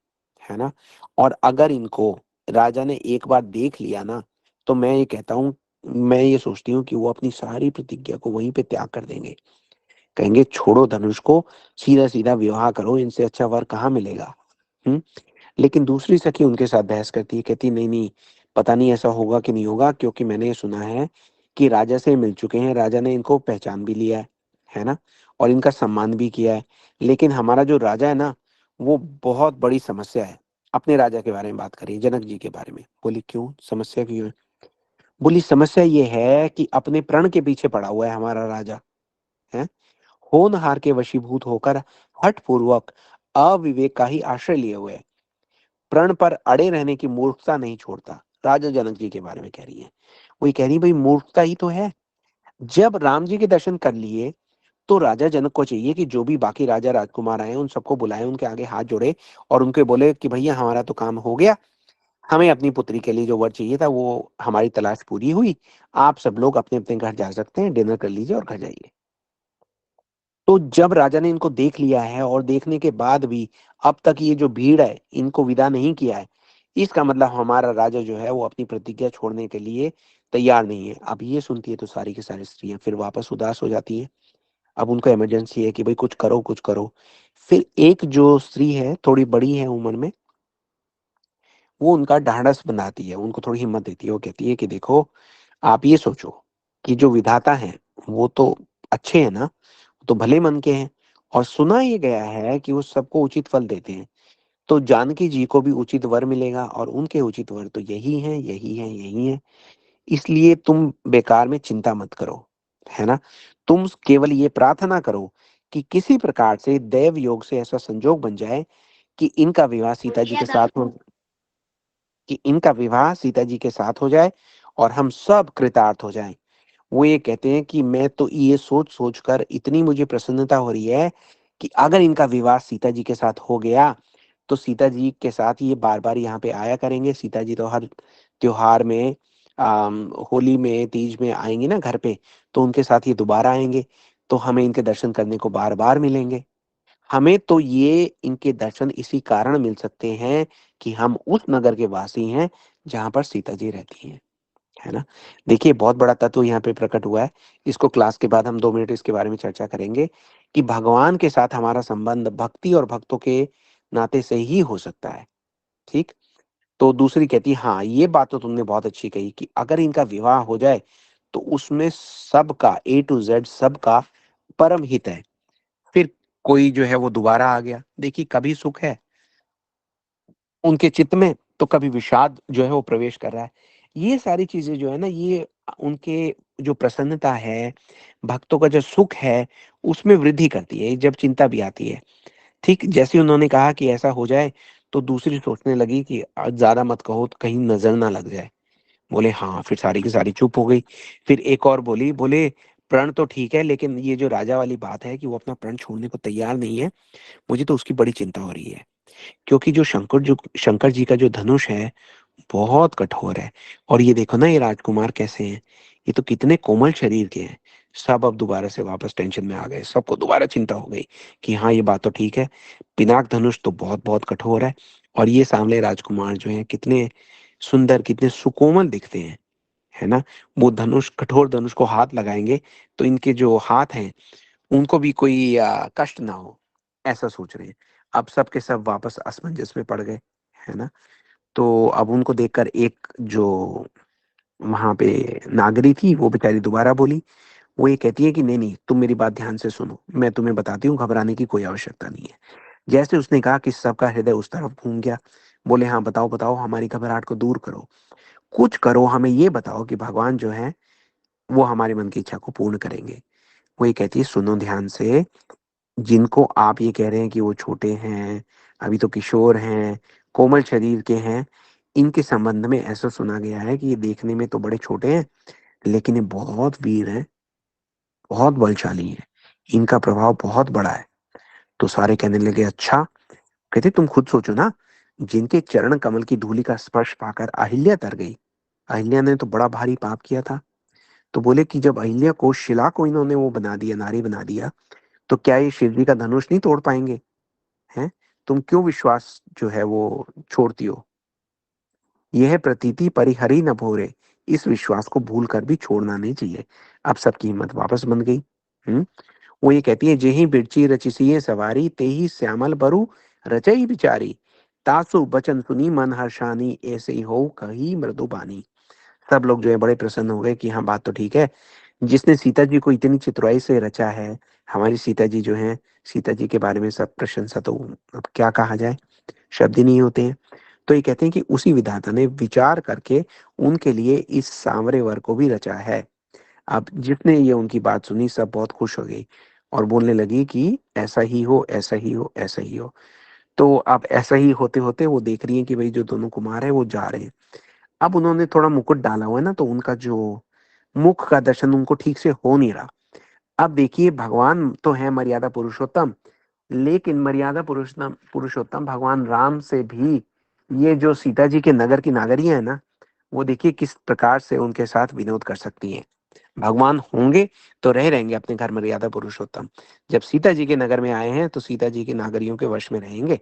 [SPEAKER 1] है ना। और अगर इनको राजा ने एक बार देख लिया ना, तो मैं ये कहता हूँ, मैं ये सोचती हूँ कि वो अपनी सारी प्रतिज्ञा को वहीं पे त्याग कर देंगे। कहेंगे छोड़ो धनुष को, सीधा सीधा विवाह करो, इनसे अच्छा वर कहाँ मिलेगा। हम्म। लेकिन दूसरी सखी उनके साथ बहस करती है, कहती नहीं नहीं, पता नहीं ऐसा होगा कि नहीं होगा, क्योंकि मैंने ये सुना है कि राजा से मिल चुके हैं, राजा ने इनको पहचान भी लिया है ना, और इनका सम्मान भी किया है। लेकिन हमारा जो राजा है ना, वो बहुत बड़ी समस्या है। अपने राजा के बारे में बात करिए, जनक जी के बारे में। बोली क्यों, समस्या क्यों है? बोली समस्या ये है कि अपने प्रण के पीछे पड़ा हुआ है हमारा राजा, है, होनहार के वशीभूत होकर हठ पूर्वक अविवेक का ही आश्रय लिए हुए है, प्रण पर अड़े रहने की मूर्खता नहीं छोड़ता। राजा जनक जी के बारे में कह रही है। वही कह रही भाई मूर्खता ही तो है। जब राम जी के दर्शन कर लिए तो राजा जनक को चाहिए कि जो भी बाकी राजा राजकुमार आए उन सबको बुलाए, उनके आगे हाथ जोड़े और उनके बोले कि भैया हमारा तो काम हो गया, हमें अपनी पुत्री के लिए जो वर चाहिए था वो हमारी तलाश पूरी हुई, आप सब लोग अपने अपने घर जा सकते हैं, डिनर कर लीजिए और घर जाइए। तो जब राजा ने इनको देख लिया है और देखने के बाद भी अब तक ये जो भीड़ है इनको विदा नहीं किया है, इसका मतलब हमारा राजा जो है वो अपनी प्रतिज्ञा छोड़ने के लिए तैयार नहीं है। अब ये सुनती है तो सारी की सारी स्त्रियां फिर वापस उदास हो जाती हैं। अब उनको इमरजेंसी है कि भाई कुछ करो कुछ करो। फिर एक जो स्त्री है थोड़ी बड़ी है उम्र में, वो उनका ढाढ़स बंधाती है, उनको थोड़ी हिम्मत देती है। वो कहती है कि देखो, आप ये सोचो कि जो विधाता है वो तो अच्छे हैं ना, वो तो भले मन के हैं, और सुना ये गया है कि वो सबको उचित फल देते हैं। तो जानकी जी को भी उचित वर मिलेगा, और उनके उचित वर तो यही है यही है यही है। इसलिए तुम बेकार में चिंता मत करो, है ना। तुम केवल ये प्रार्थना करो कि किसी प्रकार से दैव योग से ऐसा संजोग बन जाए कि इनका विवाह सीता जी के साथ हो, कि इनका विवाह सीता जी के साथ हो जाए और हम सब कृतार्थ हो जाएं। वो ये कहते हैं कि मैं तो ये सोच सोच कर इतनी मुझे प्रसन्नता हो रही है कि अगर इनका विवाह सीता जी के साथ हो गया तो सीता जी के साथ ये बार बार यहाँ पे आया करेंगे। सीता जी तो हर त्योहार में, होली में, तीज में आएंगे ना घर पे, तो उनके साथ ये दोबारा आएंगे, तो हमें इनके दर्शन करने को बार बार मिलेंगे। हमें तो ये इनके दर्शन इसी कारण मिल सकते हैं कि हम उस नगर के वासी हैं जहां पर सीता जी रहती हैं, है ना। देखिए बहुत बड़ा तत्व यहाँ पे प्रकट हुआ है। इसको क्लास के बाद हम 2 मिनट इसके बारे में चर्चा करेंगे कि भगवान के साथ हमारा संबंध भक्ति और भक्तों के नाते से ही हो सकता है। ठीक। तो दूसरी कहती हाँ ये बात तो तुमने बहुत अच्छी कही कि अगर इनका विवाह हो जाए तो उसमें सबका A to Z सबका परम हित है। फिर कोई जो है वो दोबारा आ गया, देखिए कभी सुख है उनके चित्त में तो कभी विषाद जो है वो प्रवेश कर रहा है। ये सारी चीजें जो है ना, ये उनके जो प्रसन्नता है, भक्तों का जो सुख है, उसमें वृद्धि करती है जब चिंता भी आती है। ठीक जैसे उन्होंने कहा कि ऐसा हो जाए, तो दूसरी सोचने लगी कि ज्यादा मत कहो तो कहीं नजर ना लग जाए। बोले हाँ, फिर सारी की सारी चुप हो गई। फिर एक और बोली, बोले प्रण तो ठीक है लेकिन ये जो राजा वाली बात है कि वो अपना प्रण छोड़ने को तैयार नहीं है, मुझे तो उसकी बड़ी चिंता हो रही है। क्योंकि जो शंकर जी का जो धनुष है बहुत कठोर है। और ये देखो ना ये राजकुमार कैसे हैं, ये तो कितने कोमल शरीर के हैं। सब अब दोबारा से वापस टेंशन में आ गए, सबको दोबारा चिंता हो गई कि हाँ ये बात तो ठीक है, पिनाक धनुष तो बहुत बहुत कठोर है, और ये सांवले राजकुमार जो हैं कितने सुंदर कितने सुकोमल दिखते हैं, है ना। वो धनुष, कठोर धनुष को हाथ लगाएंगे तो इनके जो हाथ हैं उनको भी कोई कष्ट ना हो, ऐसा सोच रहे हैं। अब सब के सब वापस असमंजस में पड़ गए, है ना। तो अब उनको देखकर एक जो वहां पे नागरी थी वो बेचारी दोबारा बोली। वो ये कहती है कि नहीं नहीं, तुम मेरी बात ध्यान से सुनो, मैं तुम्हें बताती हूँ, घबराने की कोई आवश्यकता नहीं है। जैसे उसने कहा कि सबका हृदय उस तरफ घूम गया। बोले हाँ बताओ बताओ, हमारी घबराहट को दूर करो, कुछ करो, हमें ये बताओ कि भगवान जो है वो हमारे मन की इच्छा को पूर्ण करेंगे। वो ये कहती है सुनो ध्यान से, जिनको आप ये कह रहे हैं कि वो छोटे हैं, अभी तो किशोर हैं, कोमल शरीर के हैं, इनके संबंध में ऐसा सुना गया है कि ये देखने में तो बड़े छोटे हैं लेकिन ये बहुत वीर हैं, बहुत बलशाली हैं, इनका प्रभाव बहुत बड़ा है। तो सारे कहने लगे अच्छा। कहते तुम खुद सोचो ना, जिनके चरण कमल की धूलि का स्पर्श पाकर अहिल्या तर गई, अहिल्या ने तो बड़ा भारी पाप किया था। तो बोले कि जब अहिल्या को, शिला को इन्होंने वो बना दिया, नारी बना दिया, तो क्या ये शिव जी का धनुष नहीं तोड़ पाएंगे? हैं, तुम क्यों विश्वास जो है वो छोड़ती हो? यह प्रतीति परिहरी न भोरे, इस विश्वास को भूल कर भी छोड़ना नहीं चाहिए। अब सबकी हिम्मत वापस बन गई। हम्म। वो ये कहती है, जेहि बिरची रचिसिए सवारी तेहि श्यामल बरु रचई बिचारी, तासु बचन सुनी मन हर्षानी, ऐसे ही हो कही मृदुबानी। सब लोग जो है बड़े प्रसन्न हो गए कि हाँ बात तो ठीक है, जिसने सीता जी को इतनी चतुराई से रचा है, हमारी सीता जी जो है, सीता जी के बारे में सब प्रशंसा तो अब क्या कहा जाए, शब्द ही नहीं होते हैं। तो ये कहते हैं कि उसी विधाता ने विचार करके उनके लिए इस सांवरे वर को भी रचा है। अब जिसने ये उनकी बात सुनी, सब बहुत खुश हो गई और बोलने लगी कि ऐसा ही हो, ऐसा ही हो, ऐसा ही हो। तो अब ऐसा ही होते होते वो देख रही है कि भाई जो दोनों कुमार है वो जा रहे हैं। अब उन्होंने थोड़ा मुकुट डाला हुआ है ना, तो उनका जो मुख का दर्शन उनको ठीक से हो नहीं रहा। अब देखिए, भगवान तो है मर्यादा पुरुषोत्तम, लेकिन मर्यादा पुरुषोत्तम पुरुषोत्तम भगवान राम से भी ये जो सीता जी के नगर की नागरियां है ना, वो देखिए किस प्रकार से उनके साथ विनोद कर सकती हैं। भगवान होंगे तो रह रहेंगे अपने घर मर्यादा पुरुषोत्तम, जब सीता जी के नगर में आए हैं तो सीता जी के नागरियों के वश में रहेंगे।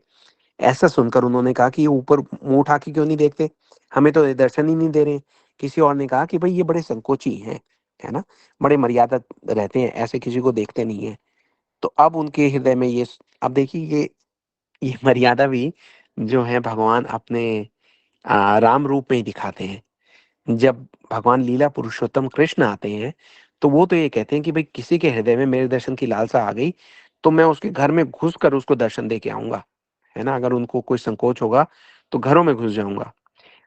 [SPEAKER 1] ऐसा सुनकर उन्होंने कहा कि ये ऊपर मुंह उठा के क्यों नहीं देखते, हमें तो ये दर्शन ही नहीं दे रहे। किसी और ने कहा कि भाई ये बड़े संकोची हैं, है ना, बड़े मर्यादा रहते हैं, ऐसे किसी को देखते नहीं है। तो अब उनके हृदय में ये, अब देखिए ये मर्यादा भी जो है भगवान अपने राम रूप में ही दिखाते हैं। जब भगवान लीला पुरुषोत्तम कृष्ण आते हैं, तो वो तो ये कहते हैं कि भाई किसी के हृदय में मेरे दर्शन की लालसा आ गई, तो मैं उसके घर में घुस कर उसको दर्शन दे के आऊंगा, है ना। अगर उनको कोई संकोच होगा तो घरों में घुस जाऊंगा।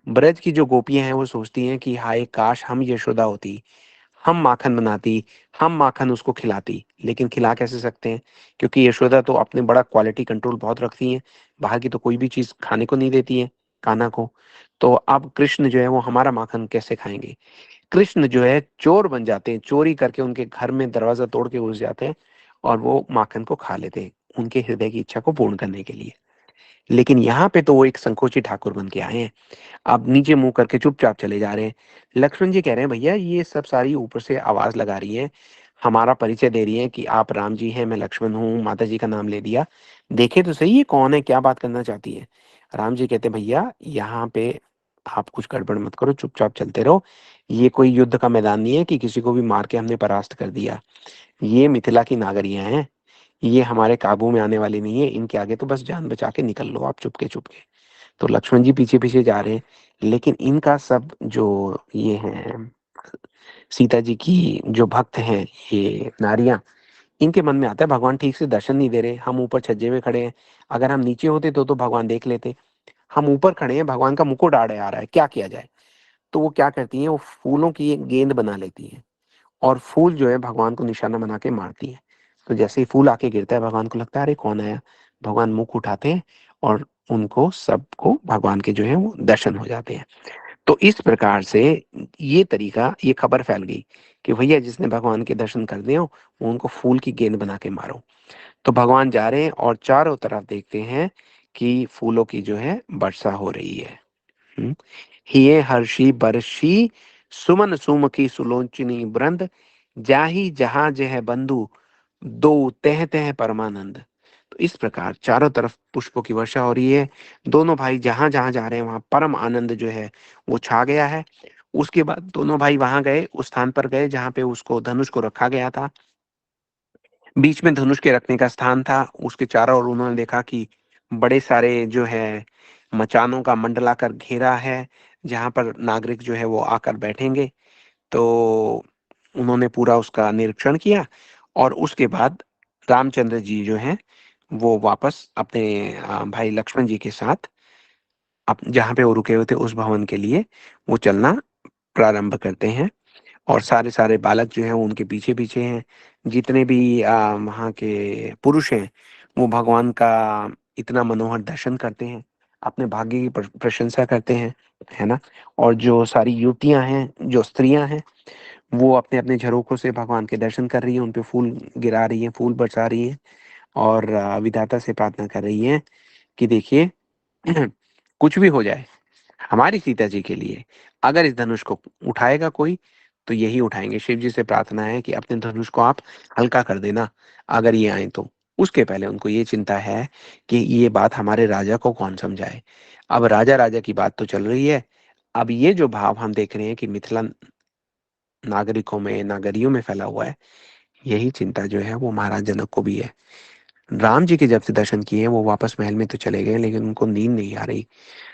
[SPEAKER 1] ब्रज की जो गोपियां हैं वो सोचती हैं कि हाय काश हम यशोदा होती, हम माखन बनाती, हम माखन उसको खिलाती, लेकिन खिला कैसे सकते हैं, क्योंकि यशोदा तो अपने बड़ा क्वालिटी कंट्रोल बहुत रखती हैं, बाहर की तो कोई भी चीज खाने को नहीं देती है कान्हा को। तो अब कृष्ण जो है वो हमारा माखन कैसे खाएंगे। कृष्ण जो है चोर बन जाते हैं, चोरी करके उनके घर में दरवाजा तोड़ के घुस जाते हैं और वो माखन को खा लेते हैं, उनके हृदय की इच्छा को पूर्ण करने के लिए। लेकिन यहाँ पे तो वो एक संकोची ठाकुर बन के आए हैं, अब नीचे मुंह करके चुपचाप चले जा रहे हैं। लक्ष्मण जी कह रहे हैं, भैया ये सब सारी ऊपर से आवाज लगा रही है, हमारा परिचय दे रही है कि आप राम जी हैं, मैं लक्ष्मण हूँ, माता जी का नाम ले दिया, देखे तो सही ये कौन है, क्या बात करना चाहती है। राम जी कहते, भैया यहाँ पे आप कुछ गड़बड़ मत करो, चुपचाप चलते रहो, ये कोई युद्ध का मैदान नहीं है कि किसी को भी मार के हमने परास्त कर दिया। ये मिथिला की नागरियां हैं, ये हमारे काबू में आने वाली नहीं है, इनके आगे तो बस जान बचा के निकल लो आप चुपके चुपके। तो लक्ष्मण जी पीछे पीछे जा रहे हैं, लेकिन इनका सब जो ये हैं, सीता जी की जो भक्त हैं, ये नारियां, इनके मन में आता है भगवान ठीक से दर्शन नहीं दे रहे, हम ऊपर छज्जे में खड़े हैं, अगर हम नीचे होते तो भगवान देख लेते, हम ऊपर खड़े हैं, भगवान का मुकुट आड़े आ रहा है, क्या किया जाए। तो वो क्या करती हैं, वो फूलों की एक गेंद बना लेती हैं और फूल जो है भगवान को निशाना बना के मारती है। तो जैसे ही फूल आके गिरता है, भगवान को लगता है अरे कौन आया, भगवान मुख उठाते हैं और उनको सबको भगवान के जो है वो दर्शन हो जाते हैं। तो इस प्रकार से ये तरीका, ये खबर फैल गई कि भैया जिसने भगवान के दर्शन कर दिए हो, वो उनको फूल की गेंद बना के मारो। तो भगवान जा रहे हैं और चारों तरफ देखते हैं कि फूलों की जो है वर्षा हो रही है। हम्म। हिये हर्षी बरषी, सुमन सुमकी सुलोचनी वृंद, जाहि जहां जह बंधु, दो तह तह परमानंद। तो इस प्रकार चारों तरफ पुष्पों की वर्षा हो रही है, दोनों भाई जहां जहां जा रहे हैं वहां परम आनंद जो है वो छा गया है। उसके बाद दोनों भाई वहां गए, उस स्थान पर गए जहां पे उसको धनुष को रखा गया था, बीच में धनुष के रखने का स्थान था, उसके चारों ओर उन्होंने देखा कि बड़े सारे जो है मचानों का मंडलाकार घेरा है, जहां पर नागरिक जो है वो आकर बैठेंगे। तो उन्होंने पूरा उसका निरीक्षण किया और उसके बाद रामचंद्र जी जो हैं वो वापस अपने भाई लक्ष्मण जी के साथ अप जहाँ पे वो रुके हुए थे उस भवन के लिए वो चलना प्रारंभ करते हैं। और सारे सारे बालक जो हैं वो उनके पीछे पीछे हैं, जितने भी वहाँ के पुरुष हैं वो भगवान का इतना मनोहर दर्शन करते हैं, अपने भाग्य की प्रशंसा करते हैं, है ना। और जो सारी युवतियां हैं, जो स्त्रियां हैं, वो अपने अपने झरोखों से भगवान के दर्शन कर रही हैं, उन पे फूल गिरा रही हैं, फूल बरसा रही हैं और विधाता से प्रार्थना कर रही हैं कि देखिए कुछ भी हो जाए हमारी सीता जी के लिए, अगर इस धनुष को उठाएगा कोई तो यही उठाएंगे। शिव जी से प्रार्थना है कि अपने धनुष को आप हल्का कर देना अगर ये आए तो। उसके पहले उनको ये चिंता है कि ये बात हमारे राजा को कौन समझाए। अब राजा राजा की बात तो चल रही है, अब ये जो भाव हम देख रहे हैं कि मिथिला नागरिकों में, नागरियों में फैला हुआ है, यही चिंता जो है वो महाराज जनक को भी है। राम जी के जब से दर्शन किए वो वापस महल में तो चले गए, लेकिन उनको नींद नहीं आ रही,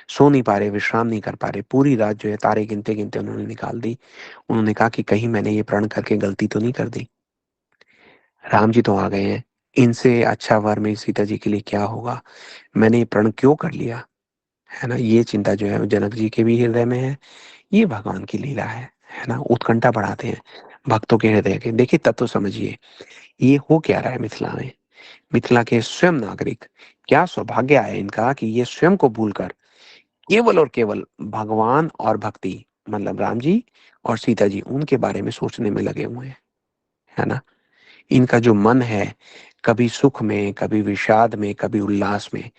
[SPEAKER 1] सो नहीं पा रहे, विश्राम नहीं कर पा रहे। पूरी रात जो है तारे गिनते गिनते उन्होंने निकाल दी। उन्होंने कहा कि कहीं मैंने ये प्रण करके गलती तो नहीं कर दी। राम जी तो आ गए हैं, इनसे अच्छा वर मेरी सीता जी के लिए क्या होगा, मैंने ये प्रण क्यों कर लिया, है ना। ये चिंता जो है वो जनक जी के भी हृदय में है। ये भगवान की लीला है ना। उत्कंठा बढ़ाते हैं भक्तों के हृदय के। देखिए तब तो समझिए ये हो क्या रहा है मिथिला में। मिथिला के स्वयं नागरिक, क्या सौभाग्य है इनका कि ये स्वयं को भूलकर केवल और केवल भगवान और भक्ति, मतलब राम जी और सीता जी, उनके बारे में सोचने में लगे हुए हैं, है ना। इनका जो मन है, कभी सुख में, कभी विषाद में, कभी उल्लास में,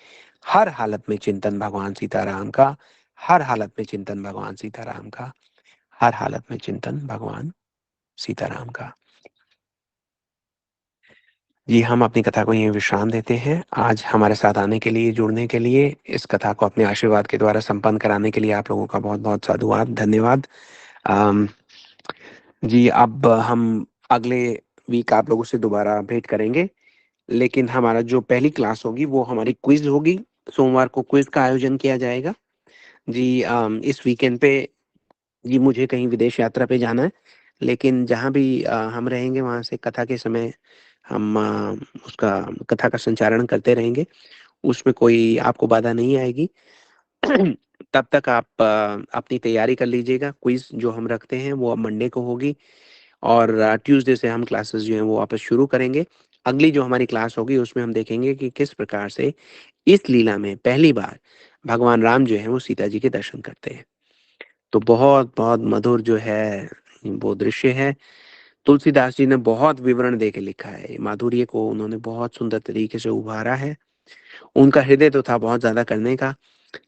[SPEAKER 1] हर हालत में चिंतन भगवान सीताराम का। हर हालत में चिंतन भगवान सीताराम का। हर हालत में चिंतन भगवान सीताराम का। जी, हम अपनी कथा को यहीं विश्राम देते हैं। आज हमारे साथ आने के लिए, जुड़ने के लिए, इस कथा को अपने आशीर्वाद के द्वारा संपन्न कराने के लिए आप लोगों का बहुत बहुत साधुवाद, धन्यवाद। अम, जी, अब हम अगले वीक आप लोगों से दोबारा भेंट करेंगे, लेकिन हमारा जो पहली क्लास होगी वो हमारी क्विज होगी। सोमवार को क्विज का आयोजन किया जाएगा। जी, इस वीकेंड पे जी मुझे कहीं विदेश यात्रा पे जाना है, लेकिन जहाँ भी हम रहेंगे वहाँ से कथा के समय हम उसका कथा का संचारण करते रहेंगे। उसमें कोई आपको बाधा नहीं आएगी। तब तक आप अपनी तैयारी कर लीजिएगा। क्विज जो हम रखते हैं वो अब मंडे को होगी, और ट्यूसडे से हम क्लासेस जो हैं वो वापस शुरू करेंगे। अगली जो हमारी क्लास होगी उसमें हम देखेंगे कि किस प्रकार से इस लीला में पहली बार भगवान राम जो है वो सीता जी के दर्शन करते हैं। तो बहुत बहुत मधुर जो है वो दृश्य है। तुलसीदास जी ने बहुत विवरण दे के लिखा है, माधुर्य को उन्होंने बहुत सुंदर तरीके से उभारा है। उनका हृदय तो था बहुत ज्यादा करने का,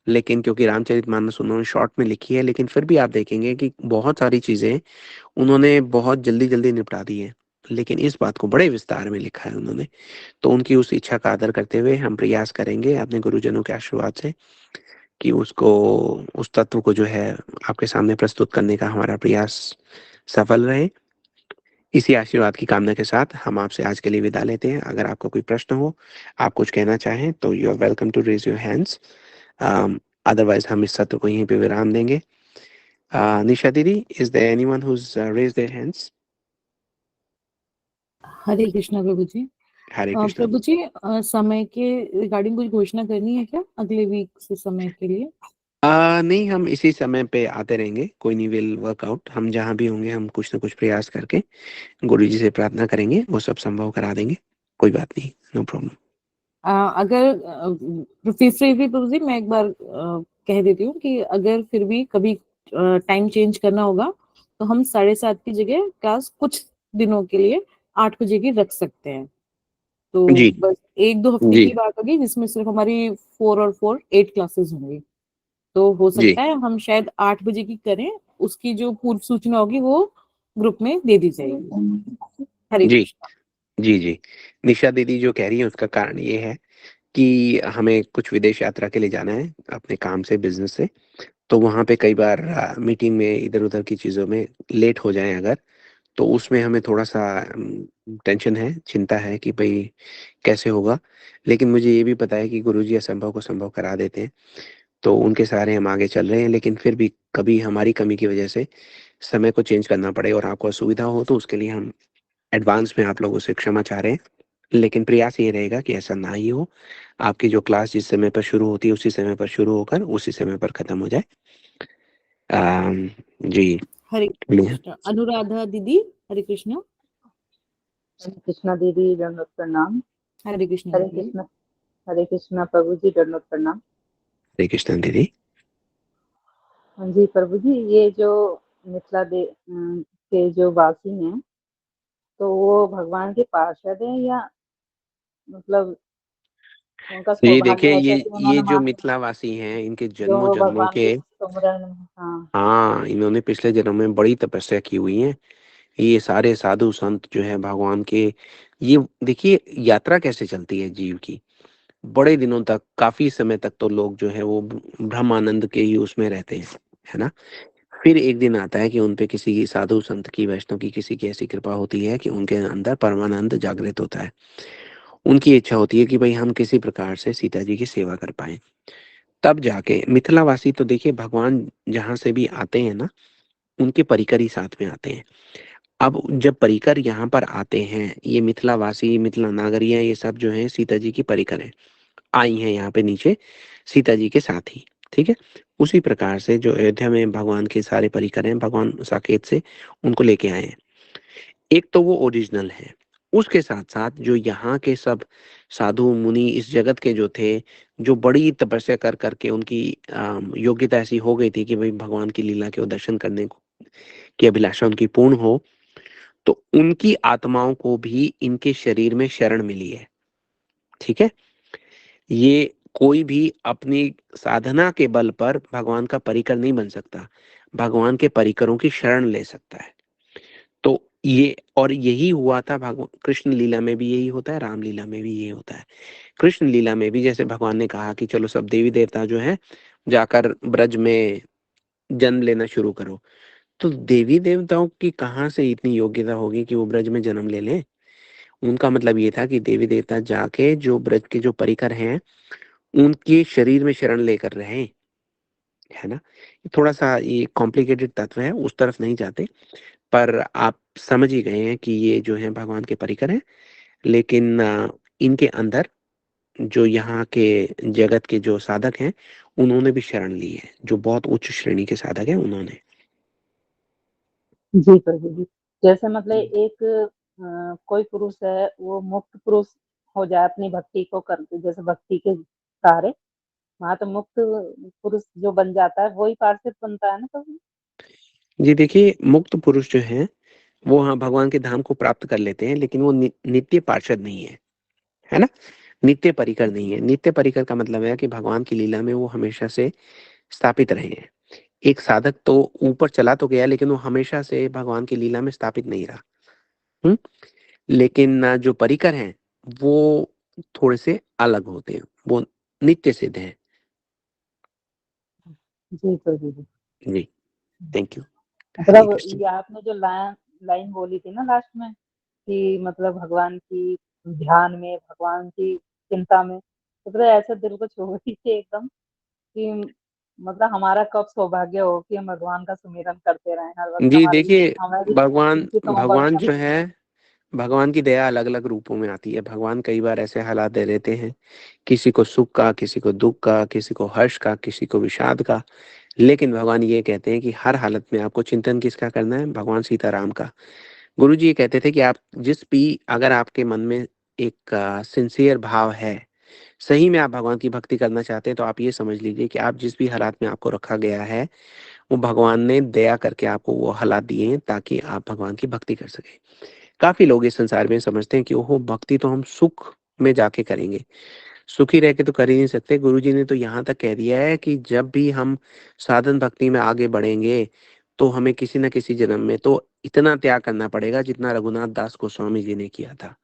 [SPEAKER 1] लेकिन क्योंकि रामचरितमानस उन्होंने शॉर्ट में लिखी है, लेकिन फिर भी आप देखेंगे कि बहुत सारी चीजें उन्होंने बहुत जल्दी जल्दी निपटा दी है, लेकिन इस बात को बड़े विस्तार में लिखा है उन्होंने। तो उनकी उस इच्छा का आदर करते हुए हम प्रयास करेंगे अपने गुरुजनों के आशीर्वाद से कि उसको, उस तत्व को जो है आपके सामने प्रस्तुत करने का हमारा प्रयास सफल रहे। इसी आशीर्वाद की कामना के साथ हम आपसे आज के लिए विदा लेते हैं। अगर आपका कोई प्रश्न हो, आप कुछ कहना चाहें, तो you are welcome to raise your hands. Otherwise हम इस सत्र को यहीं पे विराम देंगे। Nisha didi, is there anyone who raise their hands?
[SPEAKER 2] Hare Krishna Prabhu ji.
[SPEAKER 1] Hare Krishna.
[SPEAKER 2] Prabhu ji, समय के रिगार्डिंग कुछ घोषणा करनी है क्या अगले वीक से समय के लिए?
[SPEAKER 1] नहीं, हम इसी समय पे आते रहेंगे, कोई नहीं, विल वर्कआउट। हम जहाँ भी होंगे हम कुछ ना कुछ प्रयास करके गुरु जी से प्रार्थना करेंगे, वो सब संभव करा देंगे। कोई बात नहीं, नो प्रॉब्लम।
[SPEAKER 2] अगर तीसरे भी प्रभु जी, मैं एक बार कह देती हूँ कि अगर फिर भी कभी टाइम चेंज करना होगा तो हम 7:30 की जगह क्लास कुछ दिनों के लिए 8 बजे की रख सकते हैं। तो
[SPEAKER 1] जी
[SPEAKER 2] बस 1-2 हफ्ते
[SPEAKER 1] जी
[SPEAKER 2] की बात होगी जिसमें सिर्फ हमारी 4 और 4 8 क्लासेस होंगी। तो हो
[SPEAKER 1] जी
[SPEAKER 2] सकता है हम शायद 8 बजे की करें। उसकी जो पूर्व सूचना होगी वो ग्रुप में दे दी जाएगी। हरे
[SPEAKER 1] जी
[SPEAKER 2] कृष्णा।
[SPEAKER 1] जी जी। निशा दीदी जो कह रही है उसका कारण ये है कि हमें कुछ विदेश यात्रा के लिए जाना है अपने काम से, बिजनेस से। तो वहाँ पे कई बार मीटिंग में इधर उधर की चीज़ों में लेट हो जाए अगर, तो उसमें हमें थोड़ा सा टेंशन है, चिंता है कि भाई कैसे होगा। लेकिन मुझे ये भी पता है कि गुरुजी असंभव को संभव करा देते हैं, तो उनके सहारे हम आगे चल रहे हैं। लेकिन फिर भी कभी हमारी कमी की वजह से समय को चेंज करना पड़े और आपको असुविधा हो, तो उसके लिए हम एडवांस में आप लोगों से क्षमा चाह रहे हैं। लेकिन प्रयास ये रहेगा कि ऐसा ना ही हो। आपकी जो क्लास जिस समय पर शुरू होती है उसी समय पर शुरू होकर उसी समय पर खत्म हो जाए। अम, जी।
[SPEAKER 2] हरे कृष्णा। अनुराधा दीदी, हरे कृष्णा।
[SPEAKER 3] हरे कृष्णा दीदी, दंडवत प्रणाम।
[SPEAKER 2] हरे कृष्णा
[SPEAKER 3] हरे
[SPEAKER 2] दीदी।
[SPEAKER 3] कृष्णा। हरे कृष्णा प्रभु जी, दंडवत प्रणाम।
[SPEAKER 1] हरे कृष्ण दीदी।
[SPEAKER 3] हाँ जी प्रभु जी, ये जो मिथिला के जो वासी हैं, तो वो भगवान के पार्षद हैं या मतलब उनका
[SPEAKER 1] जी
[SPEAKER 3] सौभाग्य
[SPEAKER 1] देखिए,
[SPEAKER 3] है
[SPEAKER 1] ये
[SPEAKER 3] क्या कि
[SPEAKER 1] ये
[SPEAKER 3] उन्होंने
[SPEAKER 1] जो
[SPEAKER 3] वहां पे
[SPEAKER 1] मिथिलावासी हैं इनके जन्मों
[SPEAKER 3] जो
[SPEAKER 1] जन्मों
[SPEAKER 3] भगवान
[SPEAKER 1] के,
[SPEAKER 3] के सुमरन में, हाँ।
[SPEAKER 1] हाँ, इन्होंने पिछले जन्म में बड़ी तपस्या की हुई है। ये सारे साधु संत जो है भगवान के, ये देखिए यात्रा कैसे चलती है जीव की। बड़े दिनों तक, काफी समय तक तो लोग जो है वो ब्रह्मानंद के ही उसमें रहते हैं, है ना। फिर एक दिन आता है कि उन पे किसी साधु संत की, वैष्णव की, किसी की ऐसी कृपा होती है कि उनके अंदर परमानंद जागृत होता है। उनकी इच्छा होती है कि भाई हम किसी प्रकार से सीता जी की सेवा कर पाए। तब जाके मिथिलावासी तो देखिए, भगवान जहां से भी आते हैं ना, उनके परिकर ही साथ में आते हैं। अब जब परिकर यहाँ पर आते हैं, ये मिथिलावासी, मिथिला नागरियां, ये सब जो है सीता जी की परिकर हैं, आई हैं यहाँ पे नीचे सीता जी के साथ ही। ठीक है। उसी प्रकार से जो अयोध्या में भगवान के सारे परिकर हैं, भगवान साकेत से उनको लेके आए हैं। एक तो वो ओरिजिनल है, उसके साथ साथ जो यहाँ के सब साधु मुनि इस जगत के जो थे, जो बड़ी तपस्या कर करके उनकी योग्यता ऐसी हो गई थी कि भाई भगवान की लीला के वो दर्शन करने को की अभिलाषा उनकी पूर्ण हो, तो उनकी आत्माओं को भी इनके शरीर में शरण मिली है। ठीक है। ये कोई भी अपनी साधना के बल पर भगवान का परिकर नहीं बन सकता, भगवान के परिकरों की शरण ले सकता है। तो ये, और यही हुआ था भगवान कृष्ण लीला में भी, यही होता है राम लीला में भी यही होता है। कृष्ण लीला में भी जैसे भगवान ने कहा कि चलो सब देवी देवता जो है जाकर ब्रज में जन्म लेना शुरू करो, तो देवी देवताओं की कहाँ से इतनी योग्यता होगी कि वो ब्रज में जन्म ले लें। उनका मतलब ये था कि देवी देवता जाके जो ब्रज के जो परिकर हैं उनके शरीर में शरण लेकर रहे, है ना। थोड़ा सा ये कॉम्प्लिकेटेड तत्व है, उस तरफ नहीं जाते, पर आप समझ ही गए हैं कि ये जो है भगवान के परिकर हैं। लेकिन इनके अंदर जो यहाँ के जगत के जो साधक हैं, उन्होंने भी शरण ली है, जो बहुत उच्च श्रेणी के साधक हैं उन्होंने।
[SPEAKER 3] जी प्रभु जी। जैसे मतलब एक कोई पुरुष है, वो मुक्त पुरुष हो जाए अपनी भक्ति को करके, जैसे भक्ति के सहारे, वहां तो मुक्त पुरुष जो बन जाता है वही पार्षद बनता है ना प्रभु।
[SPEAKER 1] जी देखिए, मुक्त पुरुष जो है वो हाँ भगवान के धाम को प्राप्त कर लेते हैं, लेकिन वो नित्य पार्षद नहीं है ना। नित्य परिकर नहीं है। नित्य परिकर का मतलब है कि भगवान की लीला में वो हमेशा से स्थापित रहे हैं। एक साधक तो ऊपर चला तो गया, लेकिन वो हमेशा से भगवान की लीला में स्थापित नहीं रहा। हम्म। लेकिन जो परिकर हैं वो थोड़े से अलग होते हैं, वो नित्य सिद्ध हैं।
[SPEAKER 3] जी प्रभु जी।
[SPEAKER 1] जी। Thank you. हरे
[SPEAKER 3] मतलब
[SPEAKER 1] कृष्ण।
[SPEAKER 3] ये आपने जो लाइन लाइन बोली थी ना लास्ट में, कि मतलब भगवान की ध्यान में, भगवान की चिंता में, मतलब ऐसे दिल को छू गई थी एकदम, कि मतलब हमारा कब सौभाग्य हो कि हम भगवान का सुमिरन करते रहें हर वक्त,
[SPEAKER 1] जी
[SPEAKER 3] हमारी
[SPEAKER 1] देखिए,
[SPEAKER 3] हमारी
[SPEAKER 1] भगवान
[SPEAKER 3] उनकी
[SPEAKER 1] भगवान
[SPEAKER 3] समझ।
[SPEAKER 1] जो है, भगवान की दया अलग अलग रूपों में आती है। भगवान कई बार ऐसे हालात दे देते हैं, किसी को सुख का, किसी को दुख का, किसी को हर्ष का, किसी को विषाद का। लेकिन भगवान ये कहते हैं कि हर हालत में आपको चिंतन किसका करना है? भगवान सीताराम का। गुरु जी ये कहते थे कि आप जिस भी, अगर आपके मन में एक सिंसियर भाव है, सही में आप भगवान की भक्ति करना चाहते हैं, तो आप ये समझ लीजिए कि आप जिस भी हालात में आपको रखा गया है, वो भगवान ने दया करके आपको वो हालात दिए हैं ताकि आप भगवान की भक्ति कर सके। काफी लोग इस संसार में समझते हैं कि ओहो, भक्ति तो हम सुख में जाके करेंगे, सुखी रह के तो कर ही नहीं सकते। गुरुजी ने तो यहाँ तक कह दिया है कि जब भी हम साधन भक्ति में आगे बढ़ेंगे, तो हमें किसी न किसी जन्म में तो इतना त्याग करना पड़ेगा जितना रघुनाथ दास गोस्वामी जी ने किया था,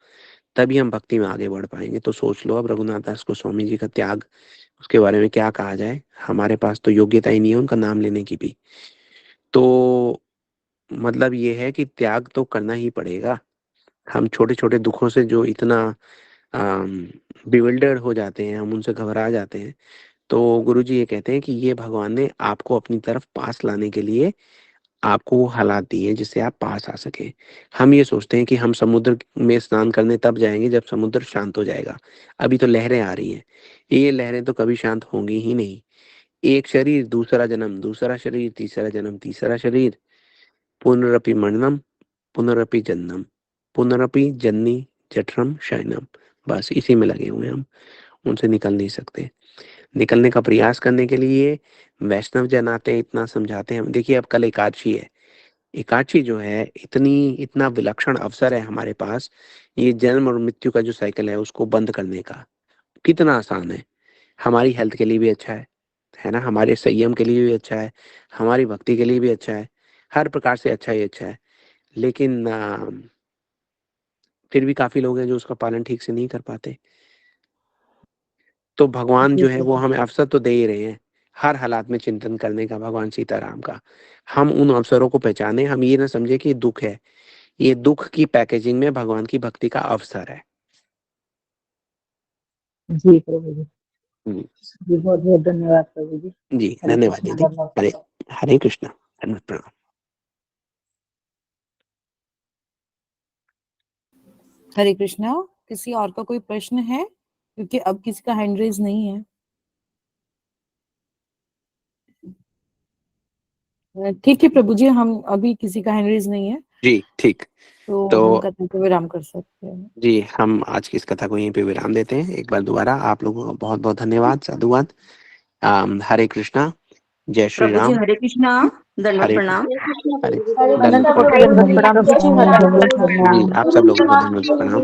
[SPEAKER 1] तभी हम भक्ति में आगे बढ़ पाएंगे। तो सोच लो, अब रघुनाथ दास गोस्वामी जी का त्याग, उसके बारे में क्या कहा जाए। हमारे पास तो योग्यता ही नहीं है उनका नाम लेने की भी। तो मतलब ये है कि त्याग तो करना ही पड़ेगा। हम छोटे छोटे दुखों से जो इतना बिविल्डर्ड हो जाते हैं, हम उनसे घबरा जाते हैं। तो गुरुजी ये कहते हैं कि ये भगवान ने आपको अपनी तरफ पास लाने के लिए आपको वो हालात दिए हैं जिससे आप पास आ सके। हम ये सोचते हैं कि हम समुद्र में स्नान करने तब जाएंगे जब समुद्र शांत हो जाएगा। अभी तो लहरें आ रही हैं, ये लहरें तो कभी शांत होंगी ही नहीं। एक शरीर, दूसरा जन्म, दूसरा शरीर, तीसरा जन्म, तीसरा शरीर, पुनरपि मरणम, पुनरपि जन्मम, पुनरपि जन्नी जठरम शयनम। बस इसी में लगे हुए हैं हम, उनसे निकल नहीं सकते। निकलने का प्रयास करने के लिए वैष्णव जन आते हैं, इतना समझाते हैं हम। देखिए, अब कल एकादशी है। एकादशी जो है, इतना विलक्षण अवसर है हमारे पास, ये जन्म और मृत्यु का जो साइकिल है उसको बंद करने का। कितना आसान है, हमारी हेल्थ के लिए भी अच्छा है ना, हमारे संयम के लिए भी अच्छा है, हमारी भक्ति के लिए भी अच्छा है, हर प्रकार से अच्छा ही अच्छा है। लेकिन फिर भी काफी लोग हैं जो उसका पालन ठीक से नहीं कर पाते। तो भगवान
[SPEAKER 3] जी
[SPEAKER 1] जो है वो
[SPEAKER 3] प्रभु।
[SPEAKER 1] हमें अवसर तो दे ही रहे हैं, हर हालात में चिंतन करने का भगवान सीताराम का। हम उन अवसरों को पहचाने, हम ये ना समझे कि दुख है, ये दुख की पैकेजिंग में भगवान की भक्ति का अवसर है।
[SPEAKER 3] जी प्रभु जी।
[SPEAKER 1] हम्म,
[SPEAKER 3] जी बहुत बहुत धन्यवाद प्रभु जी।
[SPEAKER 1] जी
[SPEAKER 3] हरे
[SPEAKER 1] धन्यवाद
[SPEAKER 3] कृष्ण,
[SPEAKER 1] दीदी।
[SPEAKER 3] धन्यवाद।
[SPEAKER 1] हरे हरे कृष्णा, धन्यवाद, प्रणाम।
[SPEAKER 2] हरे कृष्णा। किसी और का कोई प्रश्न है? क्योंकि अब किसी का हैंड रेज नहीं है। ठीक है प्रभु जी, हम अभी किसी का हैंड रेज नहीं है
[SPEAKER 1] जी ठीक।
[SPEAKER 2] तो
[SPEAKER 1] तो
[SPEAKER 2] हम कथा को विराम कर सकते हैं।
[SPEAKER 1] जी हम आज की इस कथा को यहीं पे विराम देते हैं। एक बार दोबारा आप लोगों का बहुत बहुत धन्यवाद, साधुवाद। हरे कृष्णा, जय श्री
[SPEAKER 4] प्रभु जी
[SPEAKER 1] राम।
[SPEAKER 4] हरे कृष्णा, दंडवत
[SPEAKER 1] हरे
[SPEAKER 4] प्रणाम।
[SPEAKER 1] हरे
[SPEAKER 3] अनंत
[SPEAKER 1] दंडवत
[SPEAKER 3] कोटि
[SPEAKER 1] प्रणाम।
[SPEAKER 3] दंडवत प्रणाम।
[SPEAKER 1] जी आप सब लोगों को धन्यवाद प्रणाम।